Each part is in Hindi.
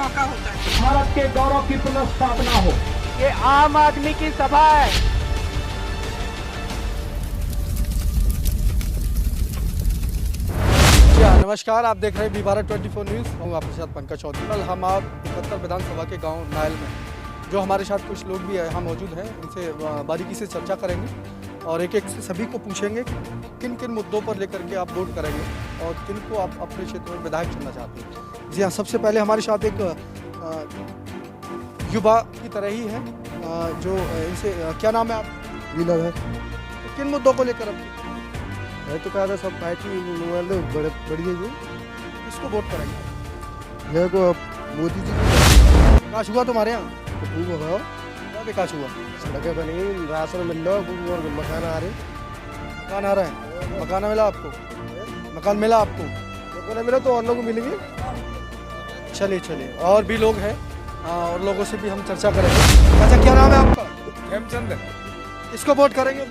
मौका होता है। भारत के गौरव की पुनर्स्थापना हो। ये आम आदमी की सभा है। नमस्कार, आप देख रहे हैं भारत 24 न्यूज़। हूँ आपके साथ पंकज चौधरी। कल हम आप 71 विधानसभा के गांव नायल में जो हमारे साथ कुछ लोग भी यहाँ मौजूद हैं, उनसे बारीकी से चर्चा करेंगे और एक एक से सभी को पूछेंगे कि किन किन मुद्दों पर लेकर के आप वोट करेंगे और किन को आप अपने क्षेत्र में विधायक चुनना चाहते हैं। जी हाँ, सबसे पहले हमारे साथ एक युवा की तरह ही है जो इनसे क्या नाम है आप? विनर है। तो किन मुद्दों को लेकर अब मैं तो कहा था सब पार्टी वाले बड़े बढ़िया जी। किसको वोट करेंगे? मेरे को मोदी जी को विकास हुआ तुम्हारे यहाँ? तो खूब बताओ, क्या विकास हुआ? सड़कें बनी, राशन मिल रहा है और मकान आ रहे। मकान आ रहे हैं? मकान मिला आपको? मकान मिला आपको? लोगों ने मिला तो और लोग को मिलेंगे। चलिए चलिए, और भी लोग हैं और लोगों से भी हम चर्चा करेंगे। अच्छा, क्या नाम है आपका? हेमचंद। इसको वोट करेंगे?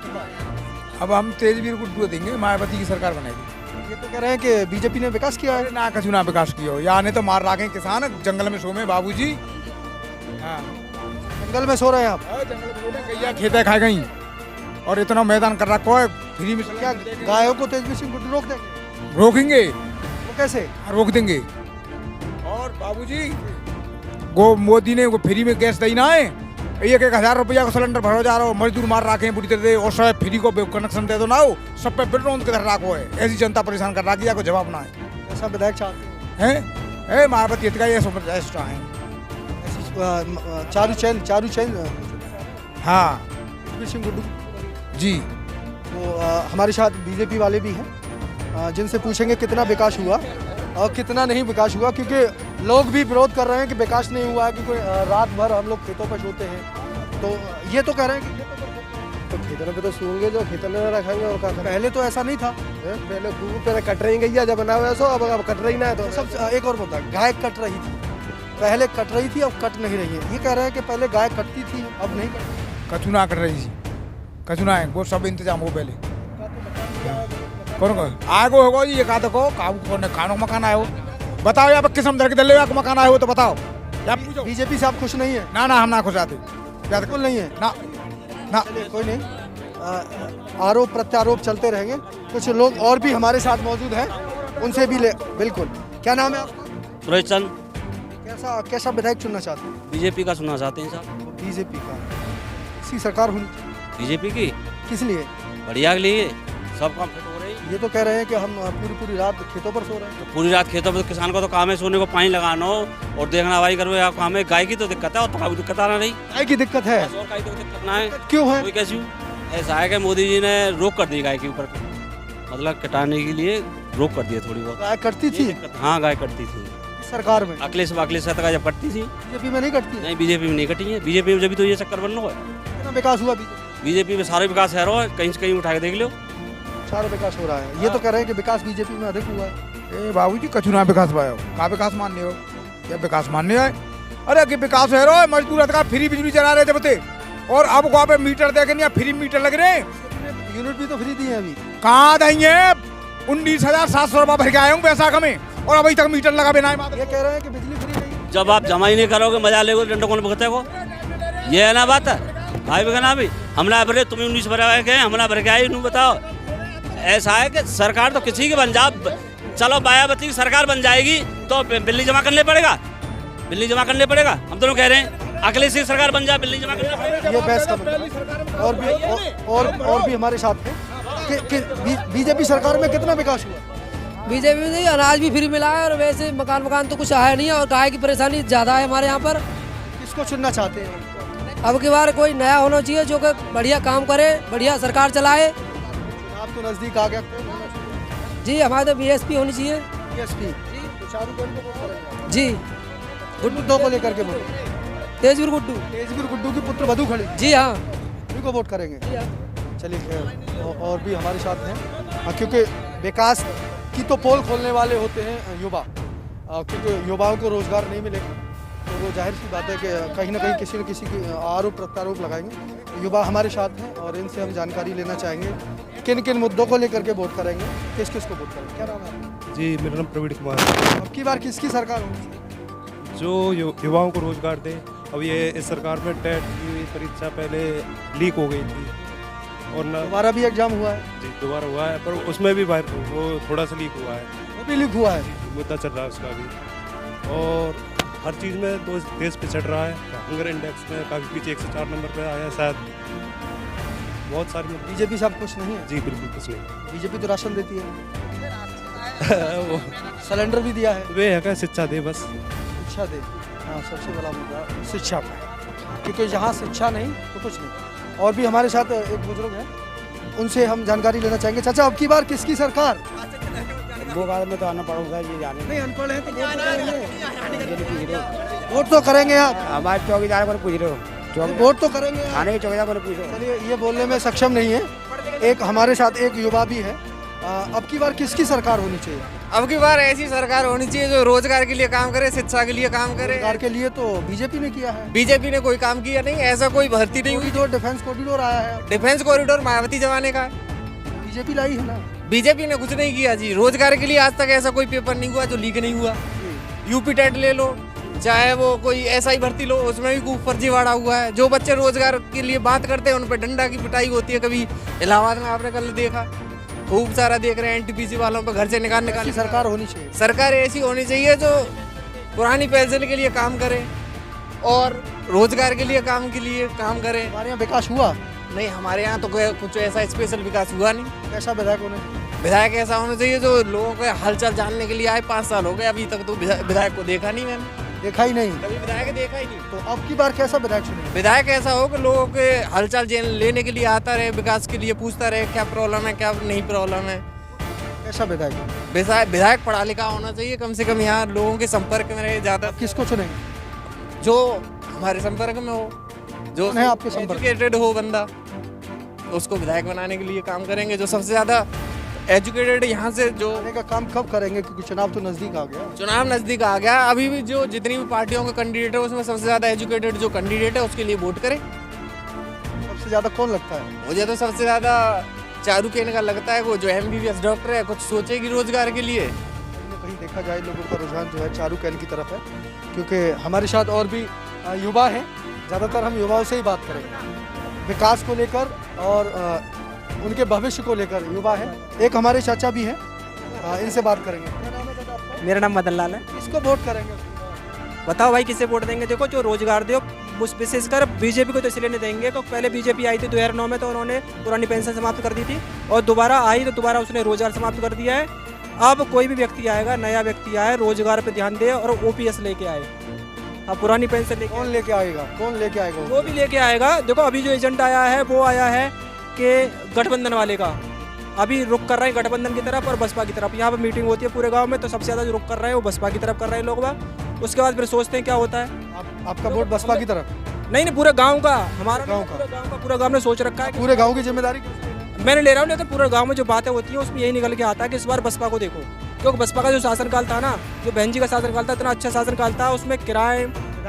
अब हम तेजवीर गुड्डू देंगे, मायावती की सरकार बनाएगी। ये तो कह रहे हैं कि बीजेपी ने विकास किया है। ना कछु ना विकास किया हो, यहाँ ने तो मार रखे किसान जंगल में सो में बाबूजी। हाँ, जंगल में सो रहे हैं आप? जंगल में सो में गैया खेते खा गई और इतना मैदान कर रखा है फ्री में। क्या गायों को तेजवीर सिंह गुड्डू रोक देंगे? रोकेंगे। वो कैसे? रोक देंगे। और बाबूजी वो मोदी ने वो फ्री में गैस दी ना है, 1,000 रुपया का सिलेंडर भरो जा रहा हो, मजदूर मार रखे हैं बुरी तरह से, और सब फ्री को कनेक्शन दे दो ना हो, सब पे बिल रोन के धर रखो है। ऐसी जनता परेशान कर रखी है, कोई जवाब ना है। ऐसा विधायक चाहते हैं? है मायावती इतना ये सब एक्स्ट्रा है। चारू चैन हाँ तेजवीर सिंह गुड्डू जी। तो हमारे साथ बीजेपी वाले भी हैं जिनसे पूछेंगे कितना विकास हुआ और कितना नहीं विकास हुआ, क्योंकि लोग भी विरोध कर रहे हैं कि विकास नहीं हुआ है, क्योंकि रात भर हम लोग खेतों पर सोते हैं। तो ये तो कह रहे हैं कि तो खेतों पे तो सोएंगे, जो खेतों में रखेंगे और क्या करें। पहले तो ऐसा नहीं था। पहले खूब पहले कट रही गई जब बना हुआ सो, अब कट रही ना है। तो सब एक और बता, गाय कट रही थी पहले, कट रही थी, अब कट नहीं रही है। ये कह रहे हैं कि पहले गाय कटती थी, अब नहीं कटती। कछु ना कर रही थी, कछु ना है, वो सब इंतजाम हो पहले। कौन कौन आगो होगा जी? ये कहा देखो कौन खानों मकान आए हो, बताओ यहाँ पर किस्म धर के दिल्ली आपको मकान आए हो तो बताओ। बीजेपी से आप खुश नहीं है? ना हम ना खुश आते, बिल्कुल नहीं है ना ना। चलिए कोई नहीं, आरोप प्रत्यारोप चलते रहेंगे। कुछ लोग और भी हमारे साथ मौजूद हैं, उनसे भी ले। बिल्कुल, क्या नाम है आपका? रोहित चंद। कैसा विधायक चुनना चाहते हैं? बीजेपी का सुनना चाहते हैं साहब। बीजेपी का। इसी सरकार होनी चाहिए। बीजेपी की किस लिए? बढ़िया के लिए, सब काम फिट हो रही है। ये तो कह रहे हैं कि हम पूरी रात खेतों पर सो रहे हैं। पूरी रात खेतों पर, किसान को तो काम है सोने को, पानी लगाना हो और देखना भाई करो आप काम है। गाय की तो दिक्कत है और तुम्हारी दिक्कत आना नहीं। गाय की दिक्कत है? और गाय की तो दिक्कत ना है। क्यों है? कोई कैसी ऐसा है कि मोदी जी ने रोक कर दी गाय के ऊपर, मतलब कटाने के लिए रोक कर दिया थोड़ी बहुत। गाय कटती थी? हाँ, गाय कटती थी सरकार में। अखिलेश तक जब कटती थी। बीजेपी में नहीं कटती? नहीं, बीजेपी में नहीं कटी है। बीजेपी में जब तो ये चक्कर बन रहा है। कितना विकास हुआ बीजेपी में सारे विकास है, कहीं से कहीं उठा के देख लो, सारा विकास हो रहा है। ये तो कह रहे हैं कि विकास बीजेपी में अधिक हुआ है। ए बाबूजी कछु ना विकास पाया हो, का विकास मानने हो? क्या विकास मानने है? अरे कि विकास है रो, मजदूर का फ्री बिजली चला रहे थे बते, और अब वहाँ पे मीटर देखे नहीं, फ्री मीटर लग रहे। यूनिट भी तो फ्री दी है अभी। कहाँ देंगे? 19,700 रुपया भर के आए हूँ पैसा में, और अभी तक मीटर लगा बिना। ये कह रहे हैं कि बिजली फ्री नहीं। जब आप जमा ही नहीं करोगे मजा लेगो डंडो कौन भुगते को, ये है ना बात है भाई। बगना भी हमला भरे, तुम्हें 19 भरे गए, हमला भर के आई, नहीं बताओ। ऐसा है कि सरकार तो किसी की बन जा, चलो मायावती की सरकार बन जाएगी तो बिल्ली जमा करने पड़ेगा, बिल्ली जमा करने पड़ेगा। हम दोनों कह रहे हैं अखिलेश की सरकार बन जाए, बिल्ली जमा करने पड़ेगा। ये बहस का मतलब। और भी हमारे साथ हैं कि बीजेपी सरकार में कितना विकास हुआ? बीजेपी में अनाज भी फ्री मिला है और वैसे मकान तो कुछ आया नहीं है, और गाय की परेशानी ज़्यादा है हमारे यहाँ पर। किसको चुनना चाहते हैं? अब की बार कोई नया होना चाहिए जो कि बढ़िया काम करे, बढ़िया सरकार चलाए। आप तो नजदीक आ गया। जी, हमारे तो बीएसपी होनी चाहिए। बीएसपी जी, गुड्डू को लेकर के वोट। तेजवीर गुड्डू की पुत्र वधू खड़ी। जी हाँ, उन्हीं को वोट करेंगे। चलिए, और भी हमारे साथ हैं क्योंकि विकास की तो पोल खोलने वाले होते हैं युवा, क्योंकि युवाओं को रोजगार नहीं मिलेगा तो वो जाहिर सी बात है कि कहीं ना कहीं किसी न किसी की आरोप प्रत्यारोप लगाएंगे। युवा हमारे साथ हैं और इनसे हम जानकारी लेना चाहेंगे किन किन मुद्दों को लेकर के वोट करेंगे, किस किस को वोट करेंगे। क्या नाम है? जी, मेरा नाम प्रवीण कुमार है। अब की बार किसकी सरकार होगी? जो युवाओं को रोजगार दे। अब ये इस सरकार में टेट की परीक्षा पहले लीक हो गई थी और ना दोबारा भी एग्जाम हुआ है, जी दोबारा हुआ है, पर उसमें भी वो थोड़ा सा लीक हुआ है, वो भी लीक हुआ है। मुद्दा चल रहा है उसका भी। और हर चीज़ में तो देश पिछड़ रहा है। हंगर इंडेक्स में काफ़ी पीछे 104 नंबर पे आया है शायद। बहुत सारी बीजेपी सब कुछ नहीं है। जी बिल्कुल कुछ नहीं। बीजेपी तो राशन देती है, वो सिलेंडर भी दिया है। वे है क्या, शिक्षा दे बस। शिक्षा दे, हाँ सबसे बड़ा मुद्दा शिक्षा पर, क्योंकि जहाँ शिक्षा नहीं तो कुछ नहीं। और भी हमारे साथ एक बुजुर्ग है, उनसे हम जानकारी लेना चाहेंगे। चाचा, अब की बार किसकी सरकार? वो बात में तो आना पड़ेगा, ये जाने नहीं, अनपढ़ है तो वोट तो करेंगे आप। हमारे चौकीदार को पूछ रहे हो, वोट तो करेंगे आप। थाने के चौकीदार को पूछो। चलिए, ये बोलने में सक्षम नहीं है। एक हमारे साथ एक युवा भी है। अब की बार किसकी सरकार होनी चाहिए? अब की बार ऐसी सरकार होनी चाहिए जो रोजगार के लिए काम करे, शिक्षा के लिए काम करे। रोजगार के लिए तो बीजेपी ने किया है। बीजेपी ने कोई काम किया नहीं, ऐसा कोई भर्ती नहीं हुई। कॉरिडोर, डिफेंस कॉरिडोर आया है। डिफेंस कॉरिडोर मायावती जमाने का है, बीजेपी लाई है ना। बीजेपी ने कुछ नहीं किया जी। रोजगार के लिए आज तक ऐसा कोई पेपर नहीं हुआ जो लीक नहीं हुआ। यूपी टेट ले लो, चाहे वो कोई ऐसा ही भर्ती लो, उसमें भी खूब फर्जीवाड़ा हुआ है। जो बच्चे रोजगार के लिए बात करते हैं उन पर डंडा की पिटाई होती है। कभी इलाहाबाद में आपने कल देखा, खूब सारा देख रहे हैं एनटीपीसी वालों पर घर से निकाल सरकार होनी चाहिए। सरकार ऐसी होनी चाहिए जो पुरानी पेंशन के लिए काम करे और रोजगार के लिए काम करे। हमारे यहाँ विकास हुआ नहीं, हमारे यहाँ तो कुछ ऐसा स्पेशल विकास हुआ नहीं। कैसा विधायक होने? विधायक ऐसा होना चाहिए जो लोगों के हालचाल जानने के लिए आए। 5 साल हो गए, अभी तक तो विधायक को देखा नहीं मैंने। देखा ही नहीं, कभी विधायक देखा ही नहीं। तो अब की बार कैसा विधायक चुनेंगे? विधायक ऐसा हो कि लोगों के हालचाल लेने के लिए आता रहे, विकास के लिए पूछता रहे, क्या प्रॉब्लम है, क्या नहीं प्रॉब्लम है। कैसा विधायक? विधायक पढ़ा लिखा होना चाहिए, कम से कम यहाँ लोगों के संपर्क में रहे ज्यादा। किसको चुनेंगे? जो हमारे संपर्क में हो, जो है आपके संपर्क? एजुकेटेड हो बंदा, उसको विधायक बनाने के लिए काम करेंगे। जो सबसे ज्यादा एजुकेटेड यहाँ से जो का काम कब करेंगे, क्योंकि चुनाव तो नजदीक आ गया। चुनाव नजदीक आ गया, अभी भी जो जितनी भी पार्टियों के कैंडिडेट है उसमें सबसे ज्यादा एजुकेटेड जो कैंडिडेट है उसके लिए वोट करें। सबसे ज्यादा कौन लगता है? मुझे तो सबसे ज्यादा चारूकेन का लगता है, वो जो MBBS डॉक्टर है, कुछ सोचेगी रोजगार के लिए। कहीं देखा जाए लोगों का रुझान जो है चारूकेन की तरफ है, क्योंकि हमारे साथ और भी युवा हैं। ज़्यादातर हम युवाओं से ही बात करेंगे, विकास को लेकर और उनके भविष्य को लेकर युवा है। एक हमारे चाचा भी हैं, इनसे बात करेंगे। मेरा नाम मदन लाल है। किसको वोट करेंगे? बताओ भाई किससे वोट देंगे? देखो, जो रोजगार दो, विशेषकर बीजेपी को तो इसलिए नहीं देंगे तो पहले बीजेपी आई थी 2009 में, तो उन्होंने पुरानी पेंशन समाप्त कर दी थी, और दोबारा आई तो दोबारा उसने रोजगार समाप्त कर दिया है। अब कोई भी व्यक्ति आएगा, नया व्यक्ति आए, रोजगार पे ध्यान दे और OPS लेके आए। अब पुरानी पेंशन लेके कौन लेके आएगा? कौन लेके आएगा? वो भी लेके आएगा। देखो, अभी जो एजेंट आया है वो आया है कि गठबंधन वाले का अभी रुख कर रहे हैं गठबंधन की तरफ और बसपा की तरफ। यहाँ पर मीटिंग होती है पूरे गांव में, तो सबसे ज़्यादा जो रुख कर रहे हैं वो बसपा की तरफ कर रहे हैं लोग बाग। उसके बाद फिर सोचते हैं क्या होता है। आपका वोट बसपा की तरफ? नहीं, पूरे गांव का, हमारा गांव का, पूरा गांव ने सोच रखा है। पूरे गांव की जिम्मेदारी मैंने ले रहा हूँ, लेकिन पूरे गांव में जो बातें होती हैं उसमें यही निकल के आता है कि इस बार बसपा को देखो, क्योंकि बसपा का जो शासनकाल था ना, जो बहन जी का शासनकाल था, इतना अच्छा शासनकाल था। उसमें किराए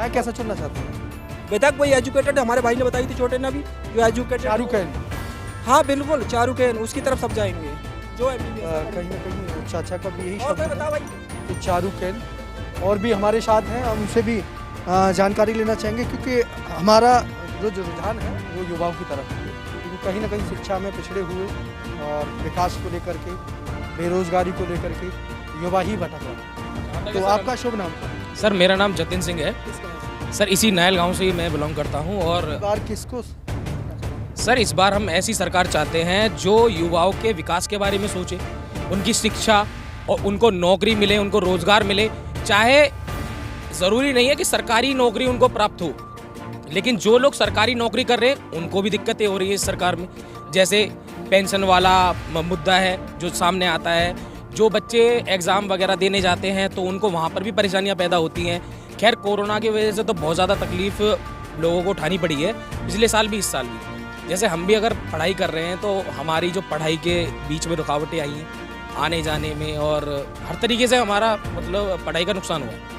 कैसा चुनना चाहते हैं? विधायक वही एजुकेटेड, हमारे भाई ने बताई थी छोटे ने भी, जो एजुकेटेड। चारूकेन? हाँ बिल्कुल, चारूकेन, उसकी तरफ सब जाएंगे। जो कहीं ना कहीं चाचा का भी यही शब्द बताओ भाई कि चारूकेन। और भी हमारे साथ हैं, हम उनसे भी जानकारी लेना चाहेंगे, क्योंकि हमारा जो रुझान है वो युवाओं की तरफ है। क्योंकि कहीं ना कहीं शिक्षा में पिछड़े हुए और विकास को लेकर के, बेरोजगारी को लेकर के युवा ही भटक रहा है। तो आपका शुभ नाम? सर, मेरा नाम जतिन सिंह है सर, इसी नायल गांव से ही मैं बिलोंग करता हूं। और बार किसको? सर, इस बार हम ऐसी सरकार चाहते हैं जो युवाओं के विकास के बारे में सोचे, उनकी शिक्षा और उनको नौकरी मिले, उनको रोजगार मिले। चाहे ज़रूरी नहीं है कि सरकारी नौकरी उनको प्राप्त हो, लेकिन जो लोग सरकारी नौकरी कर रहे हैं उनको भी दिक्कतें हो रही है इस सरकार में। जैसे पेंशन वाला मुद्दा है जो सामने आता है, जो बच्चे एग्ज़ाम वगैरह देने जाते हैं तो उनको वहाँ पर भी परेशानियाँ पैदा होती हैं। खैर, कोरोना की वजह से तो बहुत ज़्यादा तकलीफ़ लोगों को उठानी पड़ी है, पिछले साल भी, इस साल भी। जैसे हम भी अगर पढ़ाई कर रहे हैं तो हमारी जो पढ़ाई के बीच में रुकावटें आई हैं आने जाने में, और हर तरीके से हमारा मतलब पढ़ाई का नुकसान हुआ है।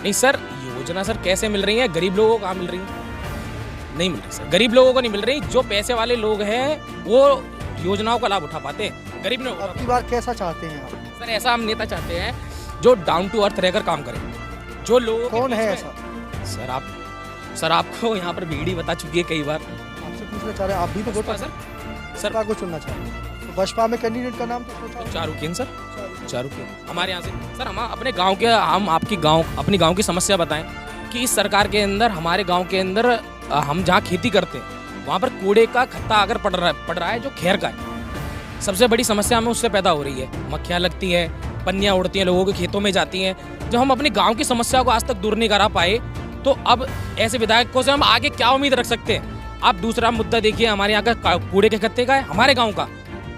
नहीं सर, योजना सर कैसे मिल रही है? गरीब लोगों को कहाँ मिल रही है? नहीं मिल रही सर, गरीब लोगों को नहीं मिल रही। जो पैसे वाले लोग हैं वो योजनाओं का लाभ उठा पाते हैं, गरीब लोग। अब की बार कैसा चाहते हैं आप? सर, ऐसा हम नेता चाहते हैं जो डाउन टू अर्थ रहकर काम करें। जो लोग कौन है ऐसा? सर आपको यहाँ पर भीड़ ही बता चुकी है कई बार। आपसे पूछना चाह रहे हैं, आप भी तो वोट सर सरकार को चुनना चाह रहे हैं, तो बसपा में कैंडिडेट का नाम तो सोचा? चारुकेन सर, चारुकेन हमारे यहाँ से। सर हम अपने गांव के, हम अपनी गांव की समस्या बताएं कि इस सरकार के अंदर, हमारे गांव के अंदर हम जहाँ खेती करते हैं वहाँ पर कूड़े का खत्ता अगर पड़ रहा है जो खैर का है, सबसे बड़ी समस्या हमें उससे पैदा हो रही है। मक्खियाँ लगती हैं, पन्नियाँ उड़ती हैं, लोगों के खेतों में जाती हैं। जब हम अपने गांव की समस्या को आज तक दूर नहीं करा पाए तो अब ऐसे विधायकों से हम आगे क्या उम्मीद रख सकते हैं? आप दूसरा मुद्दा देखिए, हमारे यहाँ का कूड़े के खत्ते का है, हमारे गाँव का।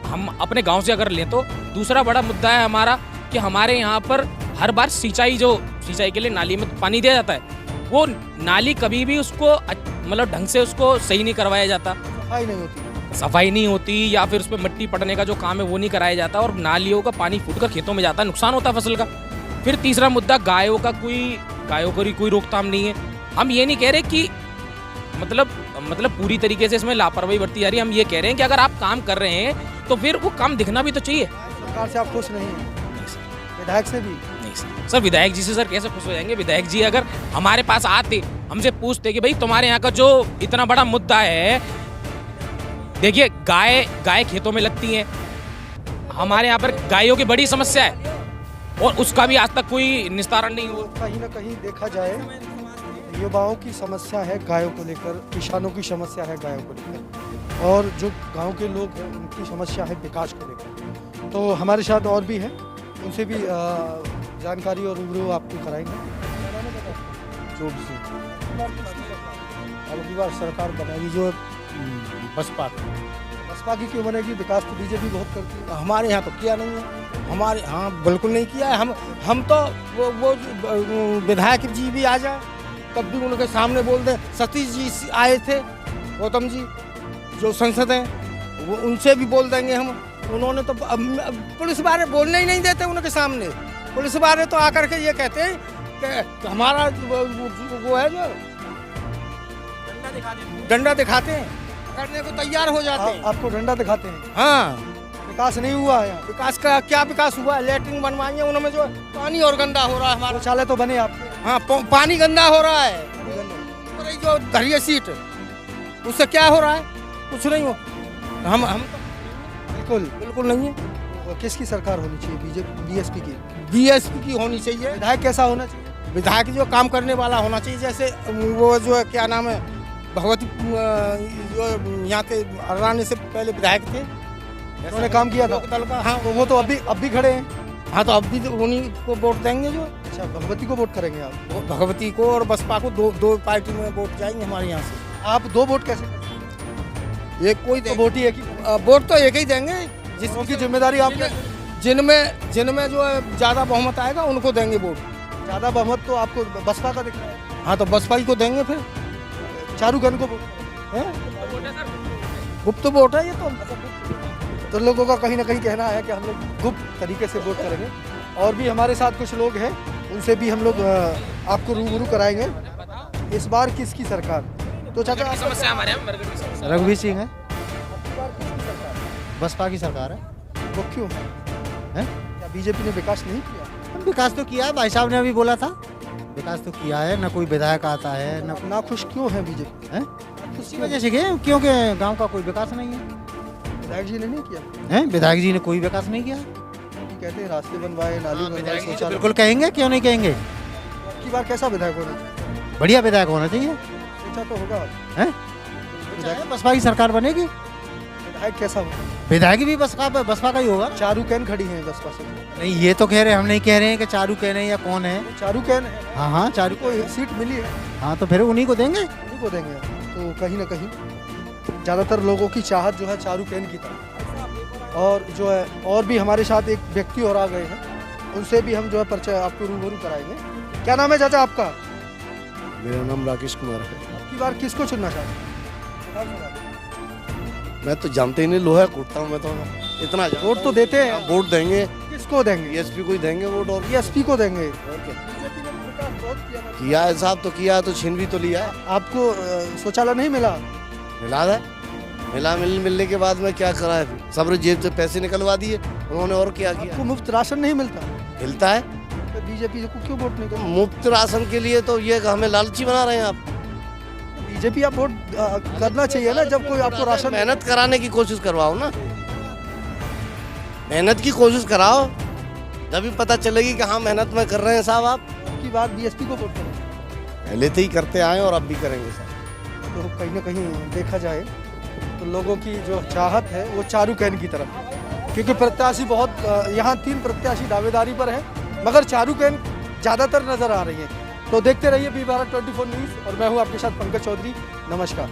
हम अपने गाँव से अगर लें तो दूसरा बड़ा मुद्दा है हमारा कि हमारे यहाँ पर हर बार सिंचाई के लिए नाली में पानी दिया जाता है, वो नाली कभी भी उसको मतलब ढंग से उसको सही नहीं करवाया जाता, सफाई नहीं होती या फिर उस पर मिट्टी पड़ने का जो काम है वो नहीं कराया जाता और नालियों का पानी फूट कर खेतों में जाता है, नुकसान होता है फसल का। फिर तीसरा मुद्दा गायों की कोई रोकथाम नहीं है। हम ये नहीं कह रहे कि मतलब पूरी तरीके से इसमें लापरवाही बरती जा रही है, हम ये कह रहे हैं कि अगर आप काम कर रहे हैं तो फिर वो काम दिखना भी तो चाहिए। सरकार से आप खुश नहीं हैं? विधायक से भी नहीं सर, विधायक जी से सर कैसे खुश हो जाएंगे? विधायक जी अगर हमारे पास आते, हमसे पूछते कि भाई तुम्हारे यहाँ का जो इतना बड़ा मुद्दा है, देखिए गाय खेतों में लगती हैं, हमारे यहाँ पर गायों की बड़ी समस्या है और उसका भी आज तक कोई निस्तारण नहीं हुआ। कहीं ना कहीं देखा जाए युवाओं की समस्या है गायों को लेकर, किसानों की समस्या है गायों को लेकर, और जो गांव के लोग हैं उनकी समस्या है विकास को लेकर। तो हमारे साथ और भी हैं, उनसे भी जानकारी और रूबरू आपको कराएंगे। जो भी अब की बार सरकार बनाएगी जो बसपा की क्यों बनेगी? विकास तो बीजेपी बहुत करती है। हमारे यहाँ तो किया नहीं है, हमारे यहाँ बिल्कुल नहीं किया है। हम तो वो विधायक जी भी आ जाए तब भी उनके सामने बोल दें। सतीश जी आए थे, गौतम जी जो संसद हैं, वो उनसे भी बोल देंगे हम। उन्होंने तो पुलिस वाले बोलने ही नहीं देते उनके सामने। पुलिस वाले तो आकर के ये कहते हैं कि हमारा वो है जो डंडा दिखाते हैं, करने को तैयार हो जाते हैं। आपको डंडा दिखाते हैं? हाँ। विकास नहीं हुआ है? विकास का क्या विकास हुआ है? लैट्रिन बनवाई है उन्होंने, जो पानी और गंदा हो रहा है हमारा। शौचालय तो बने आपके? हाँ, पानी गंदा हो रहा है। जो धरिए सीट उससे क्या हो रहा है? कुछ नहीं हो। हम बिल्कुल नहीं है। किसकी सरकार होनी चाहिए? बीएसपी की? बीएसपी की होनी चाहिए। विधायक कैसा होना चाहिए? विधायक जो काम करने वाला होना चाहिए। जैसे वो जो है क्या नाम है, भगवती जो यहाँ के हराने से पहले विधायक थे, उन्होंने काम किया था दल का। हाँ, वो तो अब भी खड़े हैं। हाँ, तो अब भी उन्हीं को वोट देंगे। जो अच्छा, भगवती को वोट करेंगे आप? भगवती को और बसपा को दो पार्टी में वोट जाएंगे हमारे यहाँ से। आप दो वोट कैसे? एक कोई तो वोट ही एक ही, वोट तो एक ही देंगे। जिसकी जिम्मेदारी आपके, जिनमें जो है ज्यादा बहुमत आएगा उनको देंगे वोट। ज्यादा बहुमत तो आपको बसपा का दिख रहा है। हाँ, तो बसपा ही को देंगे। फिर चारुकन को गुप्त वोट है ये तो लोगों का कहीं ना कहीं कहना है कि हम लोग गुप्त तरीके से वोट करेंगे। और भी हमारे साथ कुछ लोग हैं, उनसे भी हम लोग आपको रूबरू कराएंगे। इस बार किसकी सरकार? तो चाचा समस्या हमारे यहाँ रघुवीर सिंह है, बसपा की सरकार है। वो क्यों है? क्या बीजेपी ने विकास नहीं किया? विकास तो किया है, भाई साहब ने अभी बोला था विकास तो किया है। न कोई विधायक आता है, न ना खुश क्यों है बीजेपी? है उसी वजह से क्योंकि गांव का कोई विकास नहीं है। विधायक जी ने नहीं किया है? विधायक जी ने कोई विकास नहीं किया। कहते हैं रास्ते बनवाए, नाली बनवाए, शौचालय। बिल्कुल कहेंगे, क्यों नहीं कहेंगे। की बार कैसा विधायक होना चाहिए? बढ़िया विधायक होना चाहिए। अच्छा तो होगा है? बसपा की सरकार बनेगी। विधायक कैसा होगा? विधायक भी बसपा का ही होगा। चारुकैन खड़ी है बसपा से? नहीं, ये तो कह रहे हैं, हम नहीं कह रहे हैं कि चारुकैन है या कौन है। चारुकैन है। हाँ, चारू को सीट मिली है। हाँ, तो फिर उन्हीं को देंगे। उन्हीं को देंगे। तो कहीं ना कहीं ज़्यादातर लोगों की चाहत जो है चारुकैन की तरफ। और जो है और भी हमारे साथ एक व्यक्ति और आ गए हैं, उनसे भी हम जो है परिचय आपको रूबरू कराएंगे। क्या नाम है चाचा आपका? मेरा नाम राकेश कुमार है। अब की बार किसको चुनना चाहते हैं? मैं तो जानते ही नहीं, लोहा कूटता हूँ मैं तो। इतना वोट तो देते हैं। वोट देंगे। किसको देंगे? बीएसपी को ही देंगे वोट। और बीएसपी को देंगे। बीजेपी ने विकास बहुत किया है साहब, तो किया है तो छीन भी तो लिया है। आपको शौचालय नहीं मिला? मिला है। मिलने के बाद में क्या करा है? सब जेब से पैसे निकलवा दिए उन्होंने। और क्या किया? आपको मुफ्त राशन नहीं मिलता? मिलता है। तो तो बीजेपी को क्यों वोट नहीं करें? मुफ्त राशन के लिए तो ये हमें लालची बना रहे हैं आप। बीजेपी आप वोट करना चाहिए ना, जब कोई आपको राशन मेहनत कराने की कोशिश करवाओ ना, मेहनत की कोशिश कराओ, जब भी पता चलेगी कि हाँ मेहनत में कर रहे हैं साहब आप। की बात बीएसपी को वोट करें, पहले से ही करते आए और अब भी करेंगे साहब। तो कहीं ना कहीं देखा जाए तो लोगों की जो चाहत है वो चारू कैन की तरफ है, क्योंकि प्रत्याशी बहुत यहाँ 3 प्रत्याशी दावेदारी पर हैं, मगर चारू कैन ज़्यादातर नजर आ रही है। तो देखते रहिए B12 24 न्यूज़ और मैं हूँ आपके साथ पंकज चौधरी। नमस्कार।